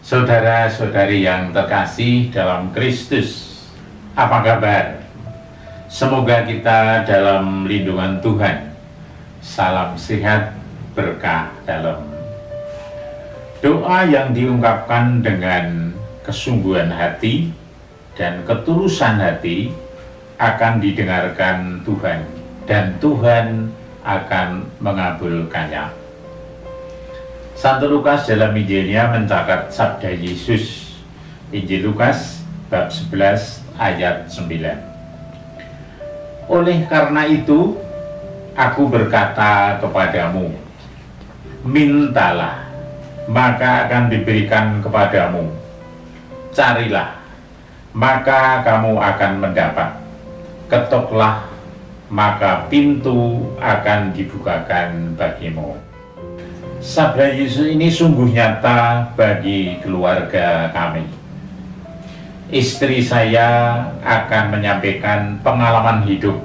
Saudara-saudari yang terkasih dalam Kristus, apa kabar? Semoga kita dalam lindungan Tuhan. Salam sehat, berkah dalam. Doa yang diungkapkan dengan kesungguhan hati dan ketulusan hati akan didengarkan Tuhan, dan Tuhan akan mengabulkannya. Santo Lukas dalam Injilnya mencatat sabda Yesus. Injil Lukas bab 11 ayat 9. Oleh karena itu, aku berkata kepadamu, mintalah, maka akan diberikan kepadamu. Carilah, maka kamu akan mendapat. Ketoklah, maka pintu akan dibukakan bagimu. Sabda Yesus ini sungguh nyata bagi keluarga kami. Istri saya akan menyampaikan pengalaman hidup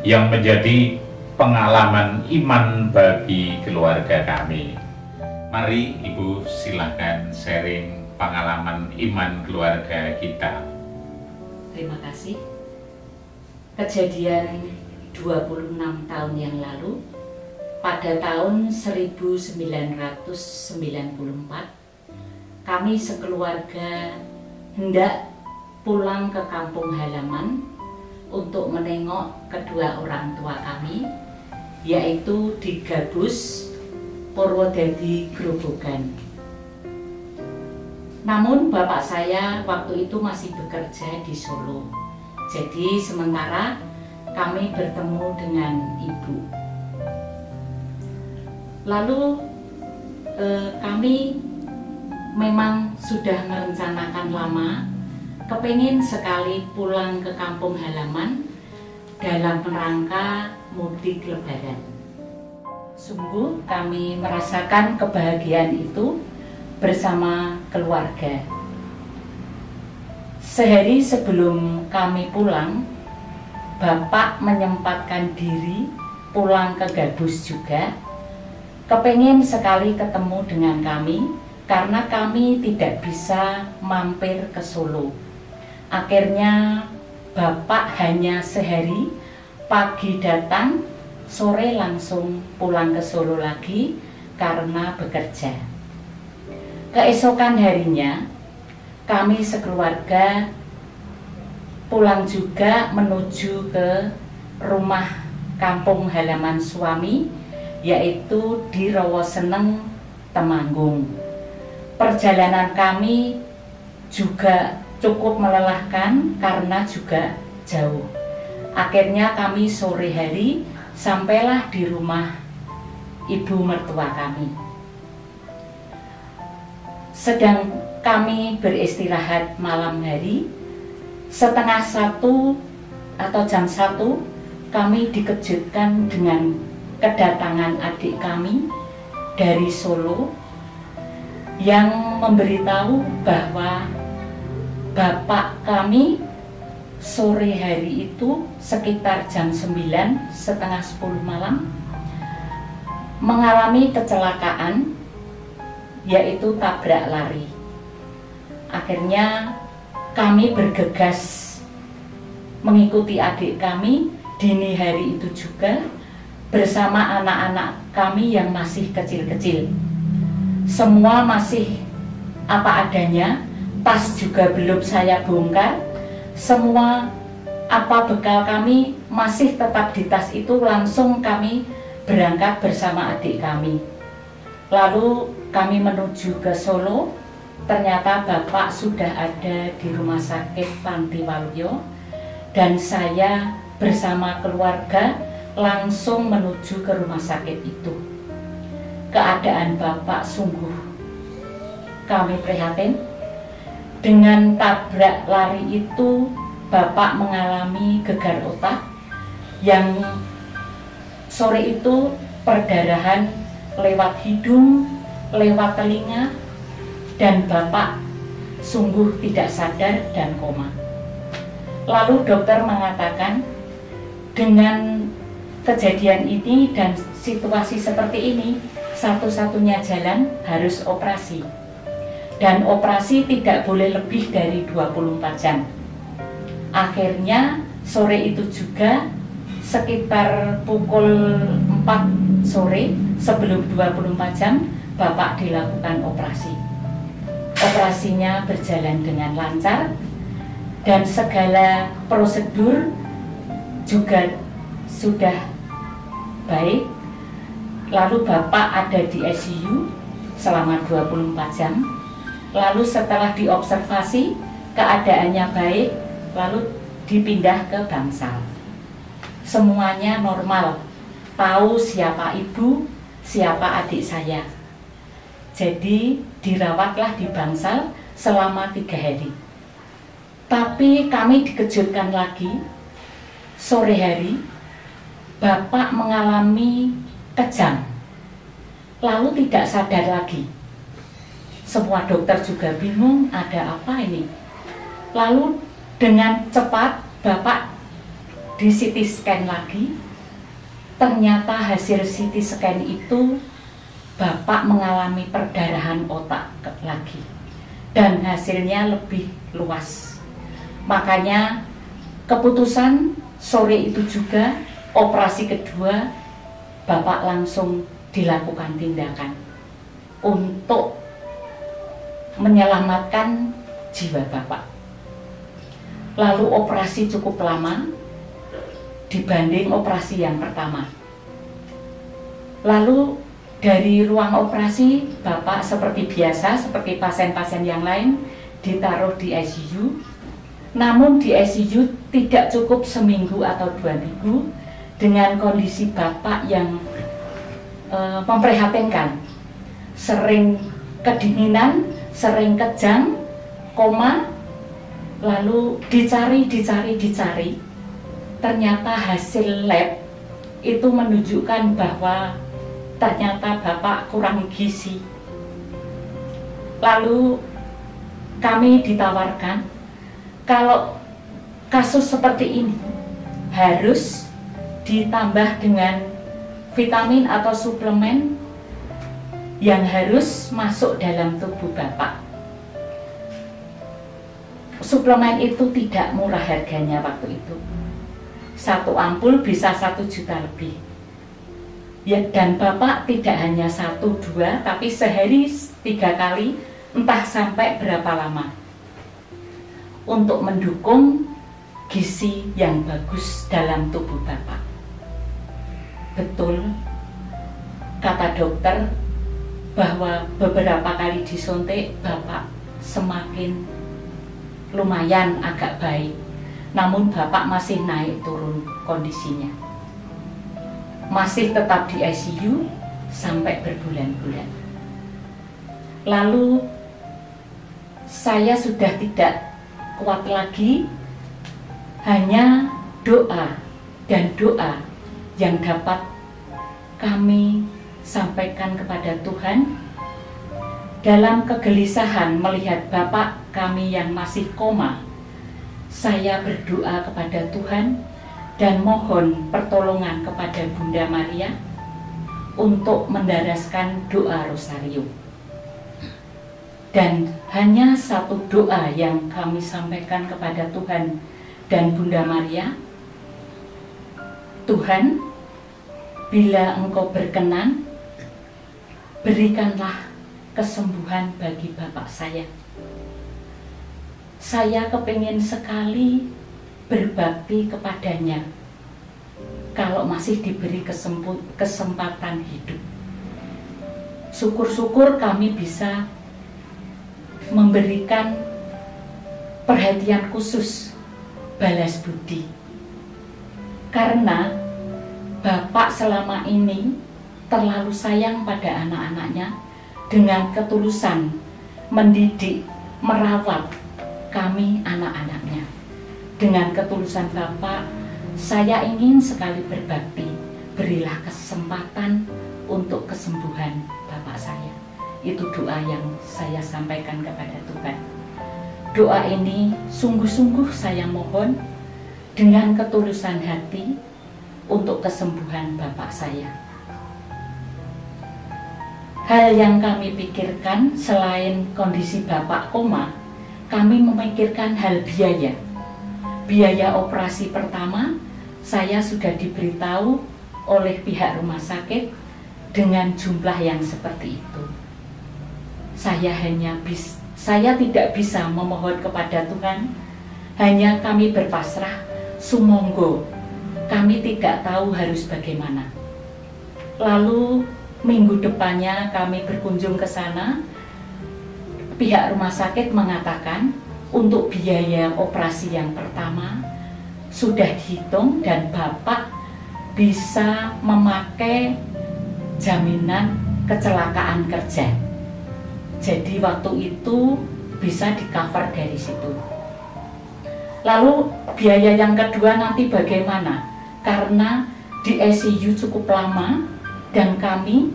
yang menjadi pengalaman iman bagi keluarga kami. Mari Ibu silakan sharing pengalaman iman keluarga kita. Terima kasih. Kejadian 26 tahun yang lalu, pada tahun 1994, kami sekeluarga hendak pulang ke kampung halaman untuk menengok kedua orang tua kami, yaitu di Gabus, Purwodadi, Grobogan. Namun bapak saya waktu itu masih bekerja di Solo. Jadi sementara kami bertemu dengan ibu. Lalu kami memang sudah merencanakan lama, kepingin sekali pulang ke kampung halaman dalam rangka mudik lebaran. Sungguh kami merasakan kebahagiaan itu bersama keluarga. Sehari sebelum kami pulang, bapak menyempatkan diri pulang ke Gabus juga. Kepingin sekali ketemu dengan kami karena kami tidak bisa mampir ke Solo. Akhirnya bapak hanya sehari, pagi datang, sore langsung pulang ke Solo lagi karena bekerja. Keesokan harinya kami sekeluarga pulang juga menuju ke rumah kampung halaman suami, yaitu di Rawaseneng, Temanggung. Perjalanan kami juga cukup melelahkan karena juga jauh. Akhirnya kami sore hari sampailah di rumah ibu mertua kami. Sedang kami beristirahat malam hari, setengah 1 atau jam 1 kami dikejutkan dengan kedatangan adik kami dari Solo yang memberitahu bahwa bapak kami sore hari itu sekitar jam 9, setengah 10 malam mengalami kecelakaan, yaitu tabrak lari. Akhirnya kami bergegas mengikuti adik kami dini hari itu juga bersama anak-anak kami yang masih kecil-kecil. Semua masih apa adanya, tas juga belum saya bongkar. Semua apa bekal kami masih tetap di tas itu, langsung kami berangkat bersama adik kami. Lalu kami menuju ke Solo, ternyata bapak sudah ada di rumah sakit Panti Waluyo, dan saya bersama keluarga langsung menuju ke rumah sakit itu. Keadaan bapak sungguh kami prihatin. Dengan tabrak lari itu bapak mengalami gegar otak yang sore itu perdarahan lewat hidung, lewat telinga, dan bapak sungguh tidak sadar dan koma. Lalu dokter mengatakan dengan kejadian ini dan situasi seperti ini, satu-satunya jalan harus operasi. dan operasi tidak boleh lebih dari 24 jam. Akhirnya sore itu juga sekitar pukul 4 sore sebelum 24 jam Bapak dilakukan operasi. Operasinya berjalan dengan lancar dan segala prosedur juga sudah baik. Lalu Bapak ada di ICU selama 24 jam. Lalu setelah diobservasi keadaannya baik, lalu dipindah ke Bangsal. Semuanya normal, tahu siapa ibu, siapa adik saya. Jadi dirawatlah di Bangsal selama 3 hari. Tapi kami dikejutkan lagi, sore hari Bapak mengalami kejang, lalu tidak sadar lagi. Semua dokter juga bingung, ada apa ini? Lalu dengan cepat Bapak di CT scan lagi. Ternyata hasil CT scan itu Bapak mengalami perdarahan otak lagi, dan hasilnya lebih luas. Makanya keputusan sore itu juga operasi kedua Bapak langsung dilakukan tindakan untuk menyelamatkan jiwa Bapak. Lalu operasi cukup lama dibanding operasi yang pertama. Lalu dari ruang operasi Bapak seperti biasa, seperti pasien-pasien yang lain, ditaruh di ICU. Namun di ICU tidak cukup seminggu atau 2 minggu dengan kondisi Bapak yang memprihatinkan. Sering kedinginan, sering kejang, koma, lalu dicari. Ternyata hasil lab itu menunjukkan bahwa ternyata Bapak kurang gizi. Lalu kami ditawarkan, kalau kasus seperti ini harus ditambah dengan vitamin atau suplemen yang harus masuk dalam tubuh Bapak. Suplemen itu tidak murah harganya waktu itu. 1 ampul bisa 1 juta lebih. Ya, dan Bapak tidak hanya 1, 2, tapi sehari 3 kali, entah sampai berapa lama, untuk mendukung gizi yang bagus dalam tubuh Bapak. Betul, kata dokter, bahwa beberapa kali disuntik Bapak semakin lumayan agak baik, namun Bapak masih naik turun kondisinya, masih tetap di ICU sampai berbulan-bulan. Lalu saya sudah tidak kuat lagi, hanya doa dan doa yang dapat kami sampaikan kepada Tuhan. Dalam kegelisahan melihat Bapak kami yang masih koma, saya berdoa kepada Tuhan dan mohon pertolongan kepada Bunda Maria untuk mendaraskan doa Rosario. Dan hanya satu doa yang kami sampaikan kepada Tuhan dan Bunda Maria, Tuhan, bila Engkau berkenan, berikanlah kesembuhan bagi Bapak saya. Saya kepingin sekali berbakti kepadanya kalau masih diberi kesempatan hidup. Syukur-syukur kami bisa memberikan perhatian khusus, balas budi. Karena Bapak selama ini terlalu sayang pada anak-anaknya, dengan ketulusan mendidik, merawat kami anak-anaknya. Dengan ketulusan Bapak, saya ingin sekali berbakti. Berilah kesempatan untuk kesembuhan Bapak saya. Itu doa yang saya sampaikan kepada Tuhan. Doa ini sungguh-sungguh saya mohon dengan ketulusan hati untuk kesembuhan Bapak saya. Hal yang kami pikirkan selain kondisi Bapak koma, kami memikirkan hal biaya. Biaya operasi pertama, saya sudah diberitahu oleh pihak rumah sakit dengan jumlah yang seperti itu. Saya tidak bisa memohon kepada Tuhan, hanya kami berpasrah, sumonggo, kami tidak tahu harus bagaimana. Lalu minggu depannya kami berkunjung ke sana, pihak rumah sakit mengatakan untuk biaya operasi yang pertama sudah dihitung dan Bapak bisa memakai jaminan kecelakaan kerja. Jadi waktu itu bisa di-cover dari situ. Lalu biaya yang kedua nanti bagaimana? Karena di ICU cukup lama dan kami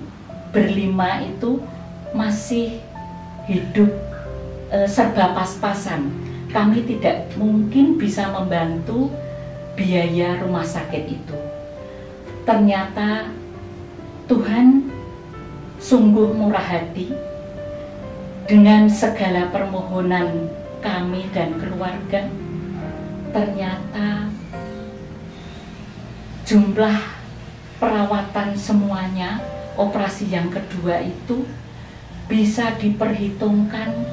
berlima itu masih hidup serba pas-pasan. Kami tidak mungkin bisa membantu biaya rumah sakit itu. Ternyata Tuhan sungguh murah hati. Dengan segala permohonan kami dan keluarga, ternyata jumlah perawatan semuanya, operasi yang kedua itu bisa diperhitungkan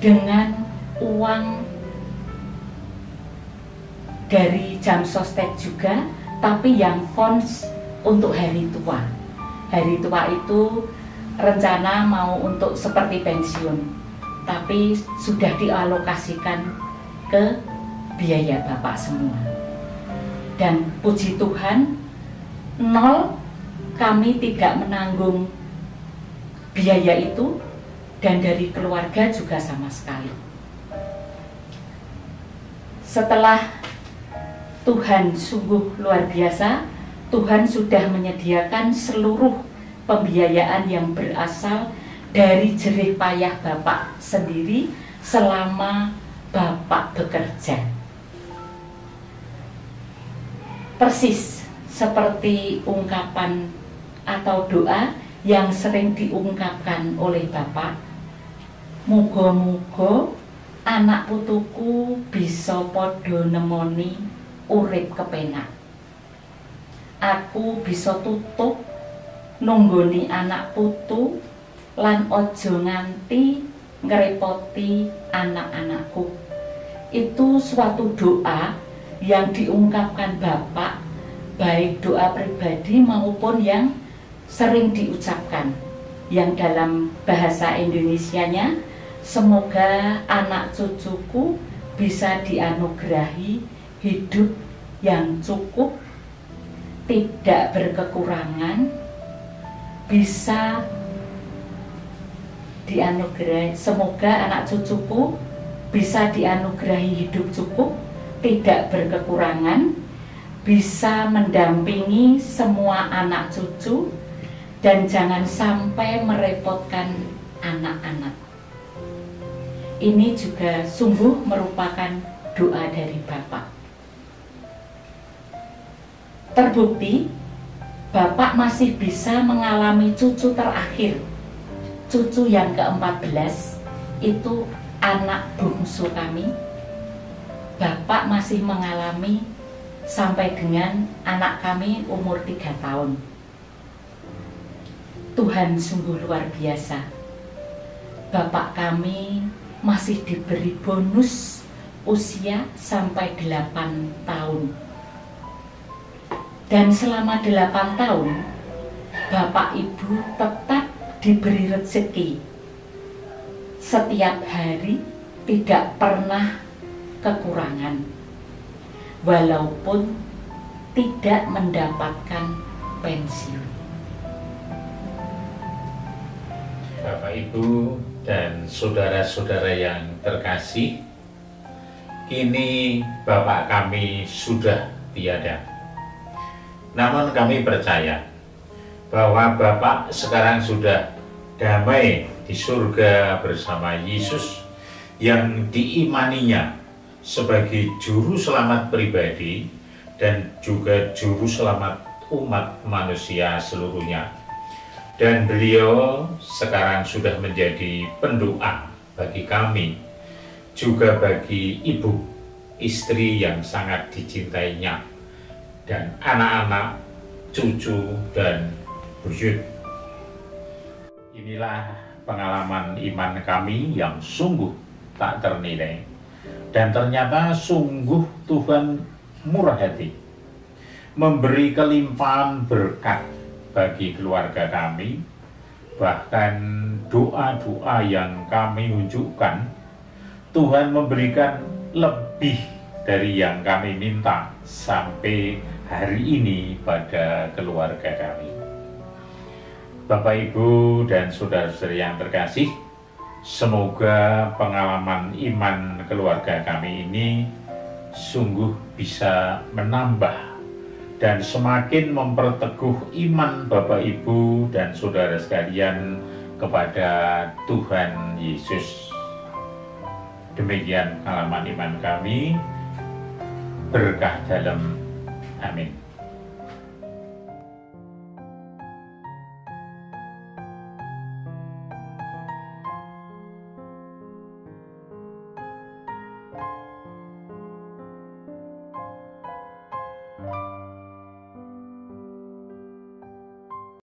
dengan uang dari jam sostek juga, tapi yang funds untuk hari tua. Hari tua itu rencana mau untuk seperti pensiun, tapi sudah dialokasikan ke biaya Bapak semua. Dan puji Tuhan, nol, kami tidak menanggung biaya itu, dan dari keluarga juga sama sekali. Setelah Tuhan sungguh luar biasa, Tuhan sudah menyediakan seluruh pembiayaan yang berasal dari jerih payah Bapak sendiri selama Bapak bekerja. Persis seperti ungkapan atau doa yang sering diungkapkan oleh Bapak, muga-muga anak putuku bisa podo nemoni urip kepenak. Aku bisa tutup nunggoni anak putu lan ojo nganti ngerepoti anak-anakku. Itu suatu doa yang diungkapkan Bapak, baik doa pribadi maupun yang sering diucapkan, yang dalam bahasa Indonesianya, semoga anak cucuku bisa dianugerahi hidup yang cukup, tidak berkekurangan, bisa dianugerahi, semoga anak cucuku bisa dianugerahi hidup cukup, tidak berkekurangan, bisa mendampingi semua anak cucu, dan jangan sampai merepotkan anak-anak. Ini juga sungguh merupakan doa dari Bapak. Terbukti Bapak masih bisa mengalami cucu terakhir. Cucu yang ke-14 itu anak bungsu kami. Bapak masih mengalami sampai dengan anak kami umur 3 tahun. Tuhan sungguh luar biasa. Bapak kami masih diberi bonus usia sampai 8 tahun. Dan selama 8 tahun, Bapak Ibu tetap diberi rezeki. Setiap hari tidak pernah kekurangan, walaupun tidak mendapatkan pensiun. Bapak Ibu dan saudara-saudara yang terkasih, kini Bapak kami sudah tiada. Namun kami percaya bahwa Bapak sekarang sudah damai di surga bersama Yesus yang diimaninya sebagai juru selamat pribadi dan juga juru selamat umat manusia seluruhnya. Dan beliau sekarang sudah menjadi pendoa bagi kami, juga bagi ibu, istri yang sangat dicintainya, dan anak-anak, cucu, dan buyut. Inilah pengalaman iman kami yang sungguh tak ternilai, dan ternyata sungguh Tuhan murah hati, memberi kelimpahan berkat bagi keluarga kami. Bahkan doa-doa yang kami unjukkan, Tuhan memberikan lebih dari yang kami minta sampai hari ini pada keluarga kami. Bapak, Ibu, dan saudara-saudari yang terkasih, semoga pengalaman iman keluarga kami ini sungguh bisa menambah dan semakin memperteguh iman Bapak, Ibu, dan saudara sekalian kepada Tuhan Yesus. Demikian pengalaman iman kami, berkah dalam. Amin.